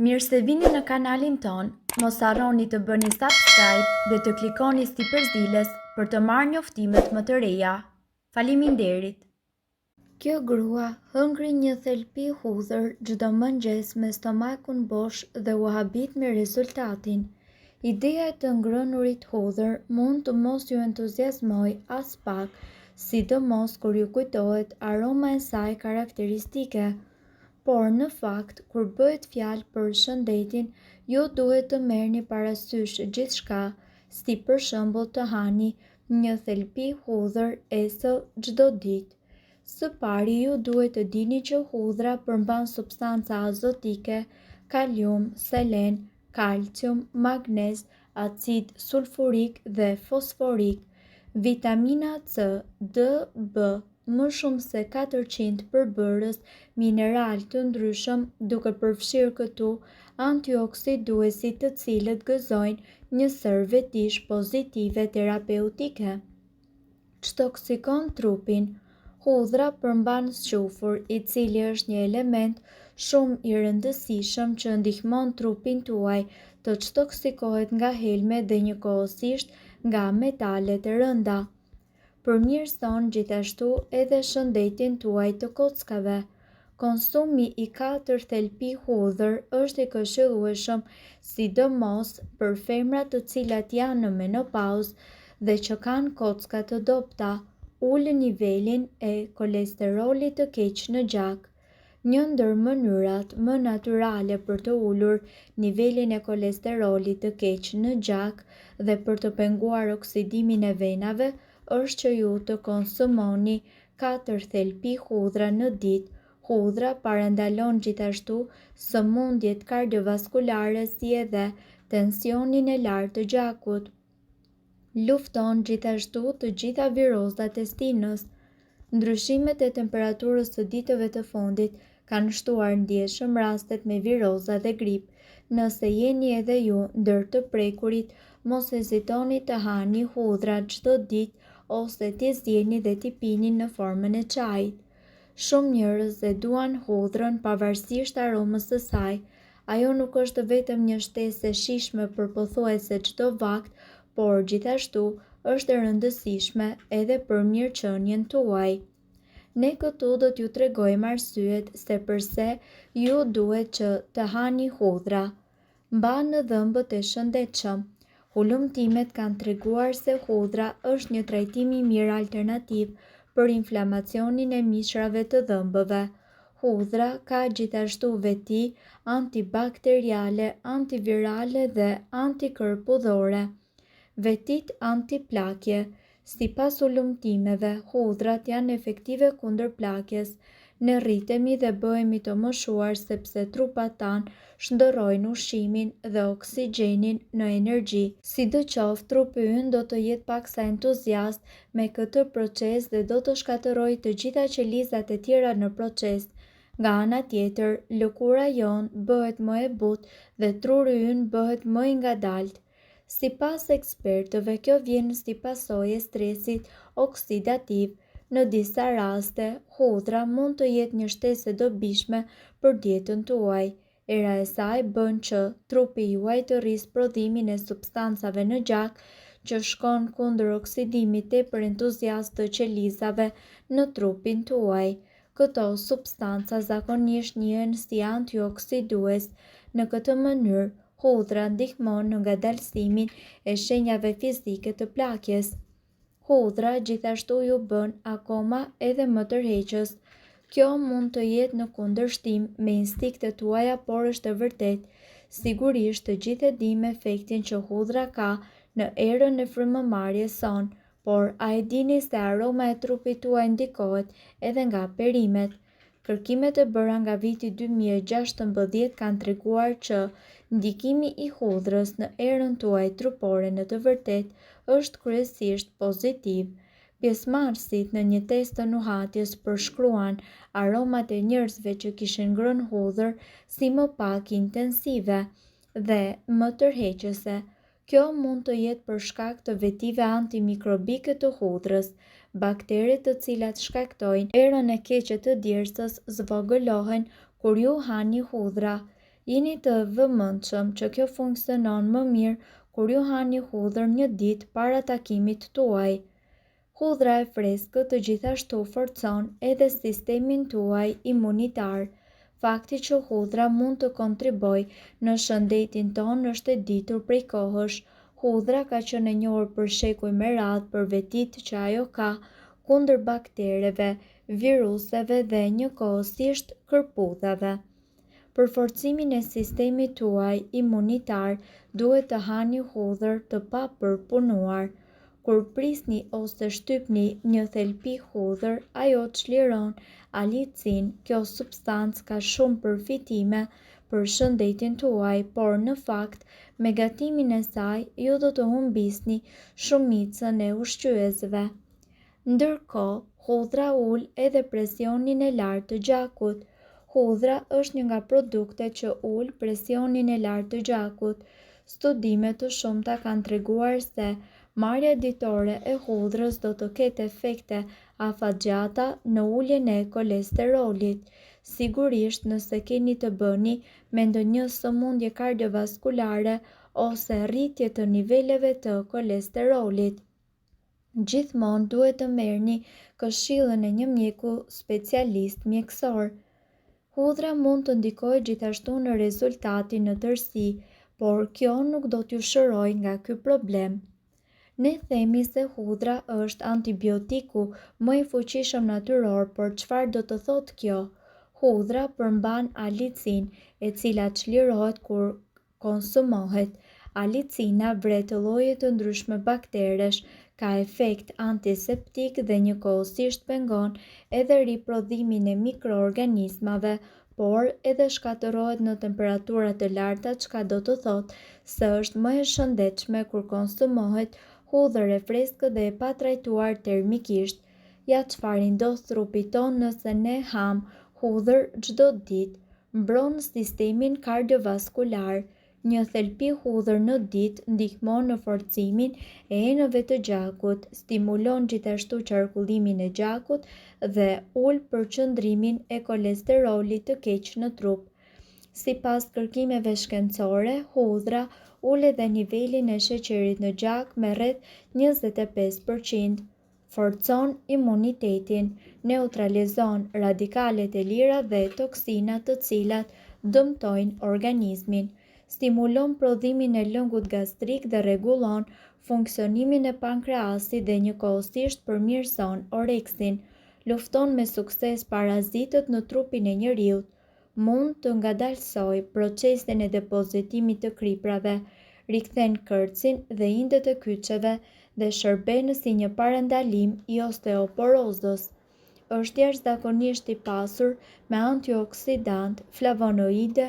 Mirë se vini në kanalin ton, mos harroni të bëni subscribe dhe të klikoni si përzieles për të marrë njoftimet më të reja. Faleminderit! Kjo grua hëngri një thelpi hudhër çdo mëngjes me stomakun bosh dhe u habit me rezultatin. Ideja e të ngrënurit hudhër mund të mos ju entuziazmoj as pak, sidomos kur ju kujtohet aroma e saj karakteristike. Por në fakt, kur bëhet fjalë për shëndetin, ju duhet të merrni parasysh gjithçka, si për shembull të hani një thelpi hudhër esëll çdo ditë. Së pari ju duhet të dini që hudhra përmban substanca azotike, kalium, selen, kalcium, magnez, acid sulfurik dhe fosforik, vitamina C, D, B, më shumë se 400 përbërës mineral të ndryshëm, duke përfshirë këtu antioksiduesi të cilët gëzojnë një sër vetish pozitive terapeutike. Çtoksikon trupin. Hudhra përmban squfur, i cili është një element shumë i rëndësishëm që ndihmon trupin tuaj të çtoksikohet nga helmet dhe njëkohësisht nga metalet e rënda. Përmirëson gjithashtu edhe shëndetin tuaj të kockave. Konsumi i 4 thelpi hudhër është i këshillueshëm sidomos për femrat të cilat janë në menopauzë dhe që kanë kocka të dobta, ulë nivelin e kolesterolit të keq në gjak. Një ndër mënyrat më natyrale për të ulur nivelin e kolesterolit të keq në gjak dhe për të penguar oksidimin e venave është që ju të konsumoni 4 thelpi hudhra në ditë. Hudhra parandalon gjithashtu sëmundjet kardiovaskulare si edhe tensionin e lartë të gjakut. Lufton gjithashtu të gjitha virozat e stinës. Ndryshimet e temperaturës së ditëve të fundit kanë shtuar ndjeshëm rastet me viroza dhe grip. Nëse jeni edhe ju ndër të prekurit, mos hezitoni të hani hudhra çdo ditë ose t'i zjeni dhe t'i pini në formën e çajit. Shumë njerëz e duan hudhrën pavarësisht aromës së saj. Ajo nuk është vetëm një shtesë e shijshme për pothuajse çdo vakt, por gjithashtu është e rëndësishme edhe për mirëqenien tuaj. Ne këtu do t'ju tregojmë arsyet se përse ju duhet që të hani hudhra. Mba në dhëmbët e shëndetshëm. Hulumtimet kanë treguar se hudhra është një trajtim i mirë alternativ për inflamacionin e mishrave të dhëmbëve. Hudhra ka gjithashtu veti antibakteriale, antivirale dhe antikërpudhore. Vetit antiplakje. Sipas hulumtimeve, hudhrat janë efektive kundër plakjes. Ne rritemi dhe bëhemi të moshuar sepse trupat tanë shndërrojnë ushqimin dhe oksigjenin në energji. Sidoqoftë, trupi ynë do të jetë paksa entuziast me këtë proces dhe do të shkatërrojë të gjitha qelizat e tjera në proces. Nga ana tjetër, lëkura jonë bëhet më e butë dhe truri ynë bëhet më i ngadalt. Sipas ekspertëve, kjo vjen si pasojë e stresit oksidativ. Në disa raste, hudhra mund të jetë një shtesë e dobishme për dietën tuaj. Era e saj bën që trupi juaj të rrisë prodhimin e substancave në gjak që shkon kundër oksidimit tepër entuziast të qelizave në trupin tuaj. Këto substanca zakonisht njihen si antioksidues. Në këtë mënyrë, hudhra ndihmon në ngadalësimin e shenjave fizike të plakjes. Hudhra gjithashtu ju bën akoma edhe më tërheqës. Kjo mund të jetë në kundërshtim me instiktet tuaja, por është e vërtetë. Sigurisht të gjithë e dimë efektin që hudhra ka në erën e frymëmarrjes son, por a e dini se aroma e trupit tuaj ndikohet edhe nga perimet? Kërkimet e bëra nga viti 2016 kanë treguar që ndikimi i hudhrës në erën tuaj trupore në të vërtetë është kryesisht pozitiv. Pjesëmarrësit në një test të nuhatjes përshkruan aromat e njerëzve që kishin ngrënë hudhër si më pak intensive dhe më tërheqëse. Kjo mund të jetë për shkak të vetive antimikrobike të hudhrës. Bakteret të cilat shkaktojnë erën e keqe të djersës zvogëlohen kur ju hani hudhra. Jeni të vëmendshëm që kjo funksionon më mirë kur ju hani hudhër një ditë para takimit tuaj. Hudhra e freskët gjithashtu forcon edhe sistemin tuaj imunitar. Fakti që hudhra mund të kontribojë në shëndetin tonë është e ditur prej kohësh. Hudhra ka qenë e njohur për shekuj me radhë për vetitë që ajo ka kundër baktereve, viruseve dhe njëkohësisht kërpudhave. Për forcimin e sistemit tuaj imunitar, duhet të hani hudhër të papërpunuar. Kur prisni ose shtypni një thelpi hudhër, ajo çliron alicin. Kjo substancë ka shumë përfitime për shëndetin tuaj, por në fakt, me gatimin e saj, ju do të humbisni shumicën e ushqyesve. Ndërkohë, hudhra ul edhe presionin e lartë të gjakut. Hudhra është një nga produktet që ul presionin e lartë të gjakut. Studime të shumta kanë treguar se marrja ditore e hudhrës do të ketë efekte afatgjata në uljen e kolesterolit. Sigurisht, nëse keni të bëni me ndonjë sëmundje kardiovaskulare ose rritje të niveleve të kolesterolit. Gjithmonë duhet të merrni këshillën e një mjeku specialist mjekësor. Hudhra mund të ndikojë gjithashtu në rezultatin në tërësi, por kjo nuk do t'ju shërojë nga ky problem. Ne themi se hudhra është antibiotiku më i fuqishëm natyror, por çfarë do të thotë kjo? Hudhra përmban alicin, e cila çlirohet kur konsumohet. Alicina vret lloje të ndryshme bakteresh, ka efekt antiseptik dhe njëkohësisht pengon edhe riprodhimin e mikroorganizmave, por edhe shkatërohet në temperatura të larta, çka do të thotë se është më e shëndetshme kur konsumohet hudhër e freskët dhe e patrajtuar termikisht. Ja çfarë i ndodh trupit tonë nëse ne ham hudhër çdo ditë? Mbron sistemin kardiovaskular. Një thelpi hudhër në ditë ndihmon në forcimin e enëve të gjakut, stimulon gjithashtu qarkullimin e gjakut dhe ul përqendrimin e kolesterolit të keq në trup. Sipas kërkimeve shkencore, hudhra ul edhe nivelin e sheqerit në gjak me rreth 25%. Forcon imunitetin, neutralizon radikalet e lira dhe toksinat të cilat dëmtojnë organizmin. Stimulon prodhimin e lëngut gastrik dhe rregullon funksionimin e pankreasit dhe njëkohësisht përmirëson oreksin. Lufton me sukses parazitët në trupin e njeriut. Mund të ngadalsojë procesin e depozitimit të kriprave, rikthen kërcin dhe indet e kyçeve dhe shërben si një parandalim i osteoporozës. Është jashtëzakonisht i pasur me antioksidant, flavonoide,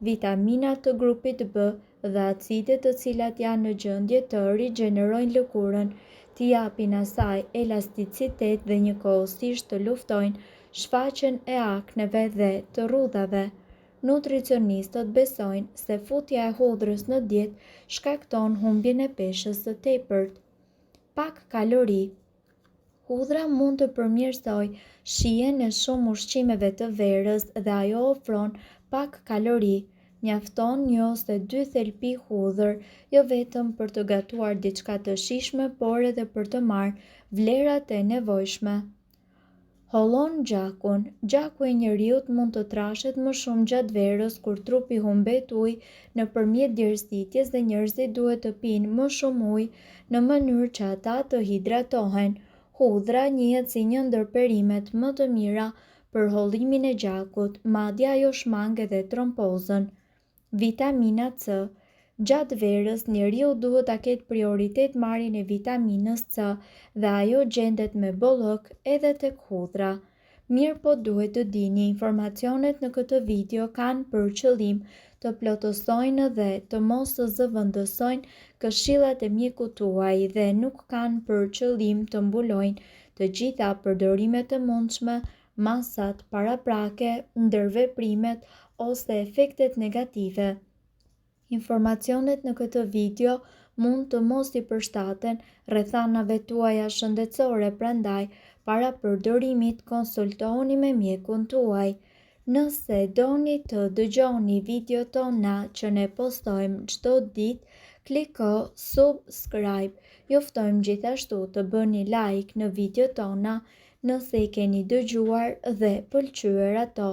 vitamina të grupit B dhe acide të cilat janë në gjendje të rigjenerojnë lëkurën, t'i japin asaj elasticitet dhe njëkohësisht të luftojnë shfaqjen e akneve dhe të rrudhave. Nutricionistët besojnë se futja e hudhrës në dietë shkakton humbjen e peshës së tepërt. Pak kalori. Hudhra mund të përmirësojë shijen e shumë ushqimeve të verës dhe ajo ofron pak kalori. Mjafton një ose dy thelpi hudhër, jo vetëm për të gatuar diçka të shijshme, por edhe për të marrë vlerat e nevojshme. Hollon gjakun. Gjaku i njeriut mund të trashet më shumë gjatë verës kur trupi humbet ujë nëpërmjet djersitjes dhe njerëzit duhet të pinë më shumë ujë në mënyrë që ata të hidratohen. Hudhra njihet si një ndër perimet më të mira për hollimin e gjakut, madje ajo shmang edhe trompozën. Vitamina C. Gjatë verës, njeriu duhet ta ketë prioritet marrjen e vitaminës C dhe ajo gjendet me bollëk edhe tek hudhra. Mirë po duhet të dini, informacionet në këtë video kanë për qëllim të plotësojnë dhe të mos të zëvendësojnë këshillat e mjekut tuaj dhe nuk kanë për qëllim të mbulojnë të gjitha përdorimet e mundshme, masat paraprake, ndërveprimet ose efektet negative. Informacionet në këtë video mund të mos i përshtaten rrethanave tuaja shëndetësore, prandaj para përdorimit konsultohuni me mjekun tuaj. Nëse doni të dëgjoni video tona që ne postojmë çdo ditë, kliko subscribe. Ju ftojmë gjithashtu të bëni like në video tona nëse i keni dëgjuar dhe pëlqyer ato.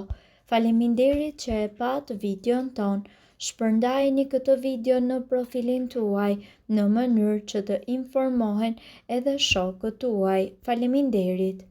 Faleminderit që e pat videon ton. Shpërndajeni këtë video në profilin tuaj në mënyrë që të informohen edhe shokët tuaj. Faleminderit.